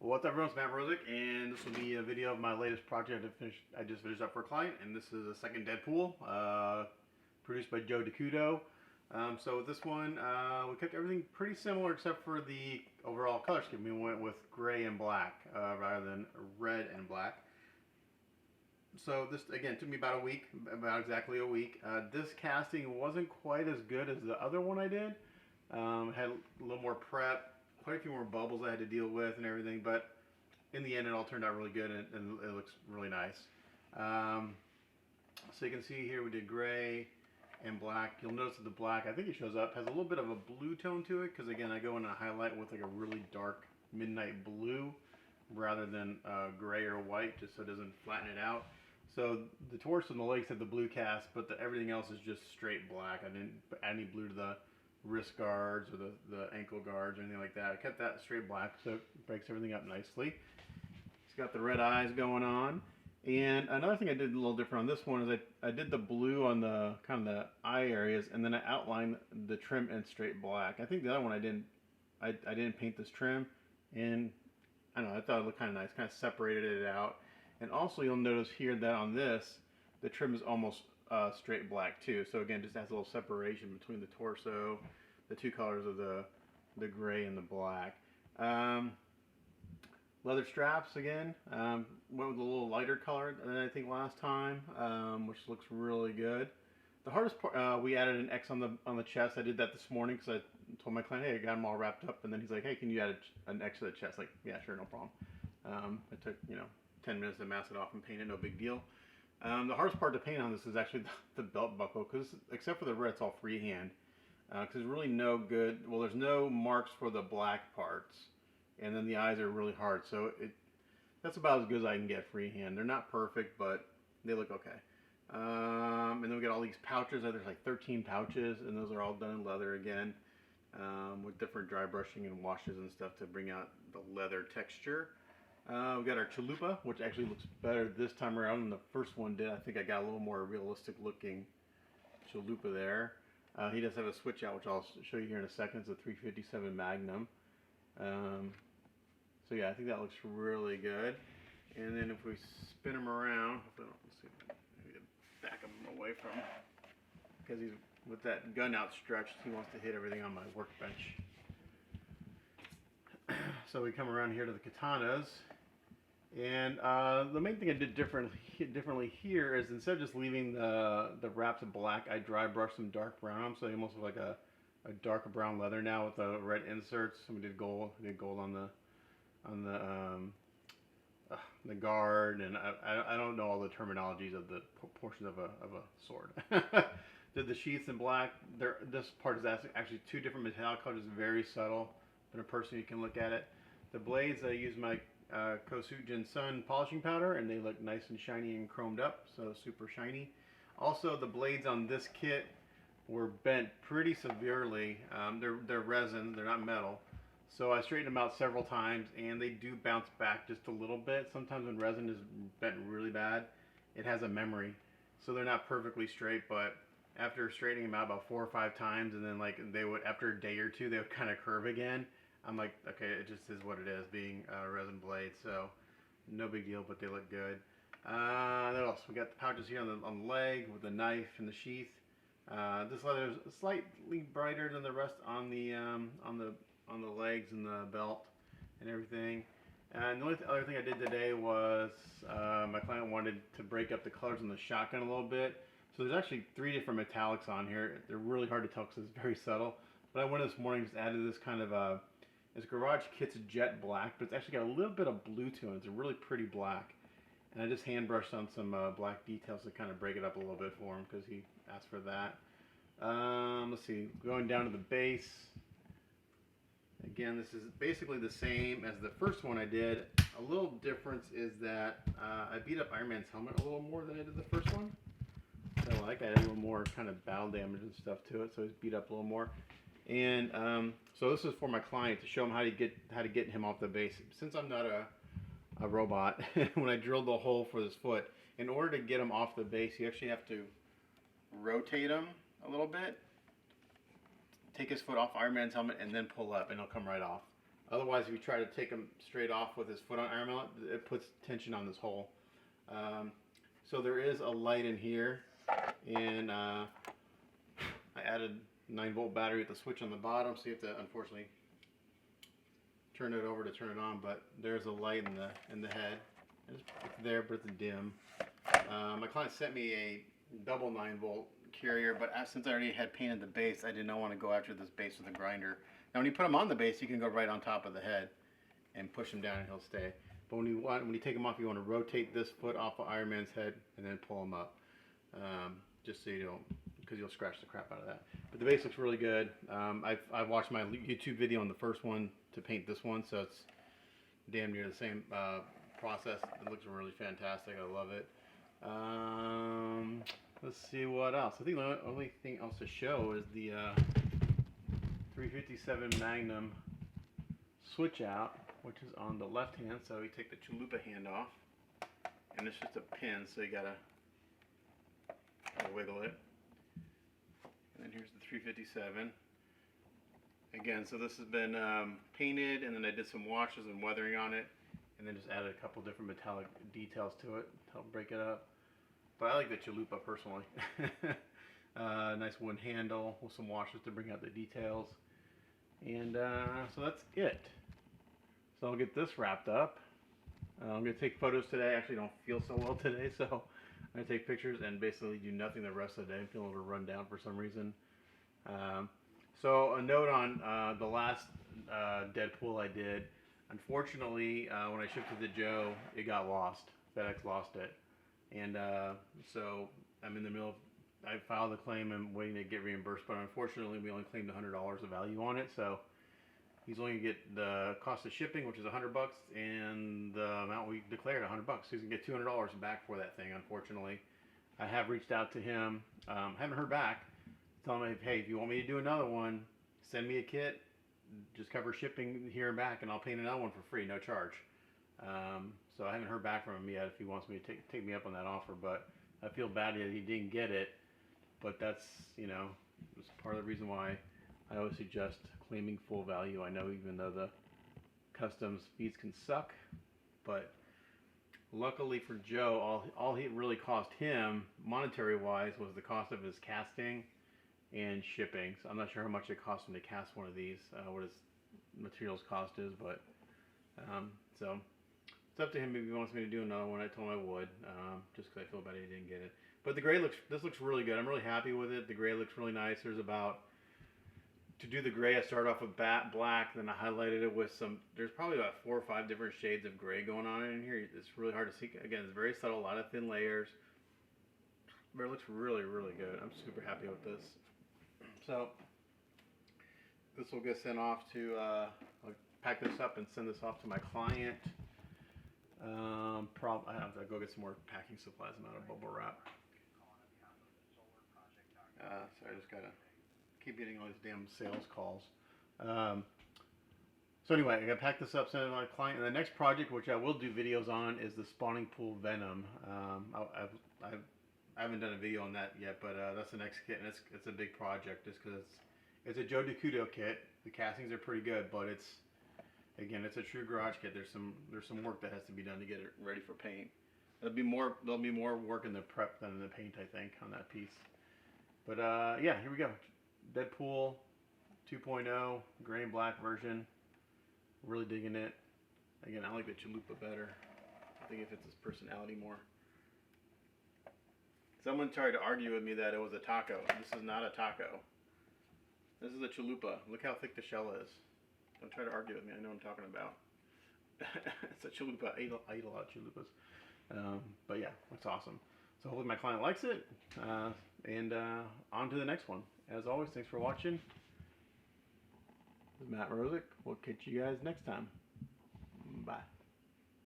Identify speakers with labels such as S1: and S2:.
S1: What's up everyone, it's Matt Rosick, and this will be a video of my latest project I just finished up for a client, and this is a second Deadpool, produced by Joe DeCudo. So with this one, we kept everything pretty similar except for the overall color scheme. We went with gray and black, rather than red and black. So this, again, took me about a week, about exactly a week. This casting wasn't quite as good as the other one I did. Had a little more prep, quite a few more bubbles I had to deal with and everything, but in the end it all turned out really good, and it looks really nice. So you can see here we did gray and black. You'll notice that the black, I think it shows up, has a little bit of a blue tone to it, because again I go in and highlight with like a really dark midnight blue rather than gray or white, just so it doesn't flatten it out. So the torso and the legs have the blue cast, but everything else is just straight black. I didn't add any blue to the wrist guards or the ankle guards or anything like that. I kept that straight black, so it breaks everything up nicely. It's got the red eyes going on. And another thing I did a little different on this one is I did the blue on the kind of the eye areas, and then I outlined the trim in straight black. I think the other one I didn't paint this trim, and I don't know, I thought it looked kind of nice, kind of separated it out. And also you'll notice here that on this, the trim is almost straight black too. So again, just has a little separation between the torso, the two colors of the gray and the black. Leather straps again, went with a little lighter color than I think last time, which looks really good. The hardest part, we added an X on the chest. I did that this morning because I told my client, hey, I got them all wrapped up, and then he's like, hey, can you add an X to the chest? Like, yeah, sure, no problem. It took 10 minutes to mask it off and paint it, no big deal. The hardest part to paint on this is actually the belt buckle, because except for the red, it's all freehand. Because there's really no good, well, there's no marks for the black parts, and then the eyes are really hard. So that's about as good as I can get freehand. They're not perfect, but they look okay. And then we got all these pouches. There's like 13 pouches, and those are all done in leather again, with different dry brushing and washes and stuff to bring out the leather texture. We got our chalupa, which actually looks better this time around than the first one did. I think I got a little more realistic looking chalupa there. He does have a switch out, which I'll show you here in a second. It's a 357 Magnum. So yeah, I think that looks really good. And then if we spin him around, let's see, maybe back him away from, because he's with that gun outstretched, he wants to hit everything on my workbench. So we come around here to the katanas. And the main thing I did differently here is, instead of just leaving the wraps in black, I dry brushed some dark brown, so they almost look like a darker brown leather now with the red inserts. So we did gold. I did gold on the guard, and I don't know all the terminologies of the portions of a sword. Did the sheaths in black. This part is actually two different metallic colors, very subtle, but in person you can look at it. The blades, I use my Kosujin Sun polishing powder, and they look nice and shiny and chromed up, so super shiny. Also, the blades on this kit were bent pretty severely. They're resin, they're not metal, so I straightened them out several times, and they do bounce back just a little bit. Sometimes when resin is bent really bad, it has a memory, so they're not perfectly straight. But after straightening them out about 4 or 5 times, and then like they would, after a day or two, they would kind of curve again. I'm like, okay, it just is what it is, being resin blades, so no big deal, but they look good. What else? We got the pouches here on the leg with the knife and the sheath. This leather is slightly brighter than the rest on the legs and the belt and everything. And the only other thing I did today was my client wanted to break up the colors on the shotgun a little bit. So there's actually 3 different metallics on here. They're really hard to tell because it's very subtle. But I went this morning, just added this kind of it's Garage Kit's Jet Black, but it's actually got a little bit of blue to it. It's a really pretty black. And I just hand brushed on some black details to kind of break it up a little bit for him, because he asked for that. Let's see, going down to the base. Again, this is basically the same as the first one I did. A little difference is that I beat up Iron Man's helmet a little more than I did the first one. So I like I added a little more kind of battle damage and stuff to it, so it's beat up a little more. And so this is for my client, to show him how to get him off the base. Since I'm not a robot, when I drilled the hole for this foot, in order to get him off the base, you actually have to rotate him a little bit, take his foot off Iron Man's helmet, and then pull up, and he'll come right off. Otherwise, if you try to take them straight off with his foot on iron mallet, it puts tension on this hole. So there is a light in here, and I added 9-volt battery with the switch on the bottom, so you have to unfortunately turn it over to turn it on. But there's a light in the head. It's there, but it's dim. My client sent me a double 9-volt carrier, but since I already had painted the base, I did not want to go after this base with a grinder. Now, when you put him on the base, you can go right on top of the head and push him down, and he'll stay. But when you take him off, you want to rotate this foot off of Iron Man's head and then pull him up, just so you don't, because you'll scratch the crap out of that. But the base looks really good. I've watched my YouTube video on the first one to paint this one, so it's damn near the same process. It looks really fantastic. I love it. Let's see what else. I think the only thing else to show is the 357 Magnum switch out, which is on the left hand. So you take the chalupa hand off, and it's just a pin, so you gotta wiggle it. And then here's the 357. Again, so this has been painted, and then I did some washes and weathering on it, and then just added a couple different metallic details to it to help break it up. But I like the chalupa personally. Nice wooden handle with some washes to bring out the details. And so that's it. So I'll get this wrapped up. I'm going to take photos today. I actually don't feel so well today, so I'm going to take pictures and basically do nothing the rest of the day. I'm feeling a little run down for some reason. So a note on the last Deadpool I did. Unfortunately, when I shipped it to Joe, it got lost. FedEx lost it. And so I'm in the middle of, I filed a claim and waiting to get reimbursed, but unfortunately we only claimed $100 of value on it, so he's only going to get the cost of shipping, which is $100, and the amount we declared, $100. So he's going to get $200 back for that thing, unfortunately. I have reached out to him, haven't heard back, telling him, hey, if you want me to do another one, send me a kit, just cover shipping here and back, and I'll paint another one for free, no charge. So I haven't heard back from him yet if he wants me to take me up on that offer, but I feel bad that he didn't get it. But that's, it's part of the reason why I always suggest claiming full value. I know even though the customs fees can suck, but luckily for Joe, all he really cost him monetary wise was the cost of his casting and shipping. So I'm not sure how much it cost him to cast one of these, what his materials cost is, but so it's up to him if he wants me to do another one. I told him I would, just because I feel bad he didn't get it. But the gray this looks really good. I'm really happy with it. The gray looks really nice. To do the gray, I started off with black, then I highlighted it with there's probably about 4 or 5 different shades of gray going on in here. It's really hard to see. Again, it's very subtle, a lot of thin layers. But it looks really, really good. I'm super happy with this. So this will get sent off to, I'll pack this up and send this off to my client. I have to go get some more packing supplies. I'm out of bubble wrap. So I just gotta keep getting all these damn sales calls. So anyway, I gotta pack this up, send it to my client. And the next project, which I will do videos on, is the spawning pool Venom. I haven't done a video on that yet, but that's the next kit, and it's a big project just because it's a Joe DeCudo kit. The castings are pretty good, but it's a true garage kit. There's some work that has to be done to get it ready for paint. There'll be more work in the prep than in the paint, I think, on that piece. But yeah, here we go. Deadpool 2.0 gray and black version. Really digging it. Again, I like the chalupa better. I think it fits his personality more. Someone tried to argue with me that it was a taco. This is not a taco. This is a chalupa. Look how thick the shell is. Don't try to argue with me. I know what I'm talking about. It's a chalupa. I eat a lot of chalupas. But yeah, that's awesome. So hopefully my client likes it. And on to the next one. As always, thanks for watching. This is Matt Rosick. We'll catch you guys next time. Bye.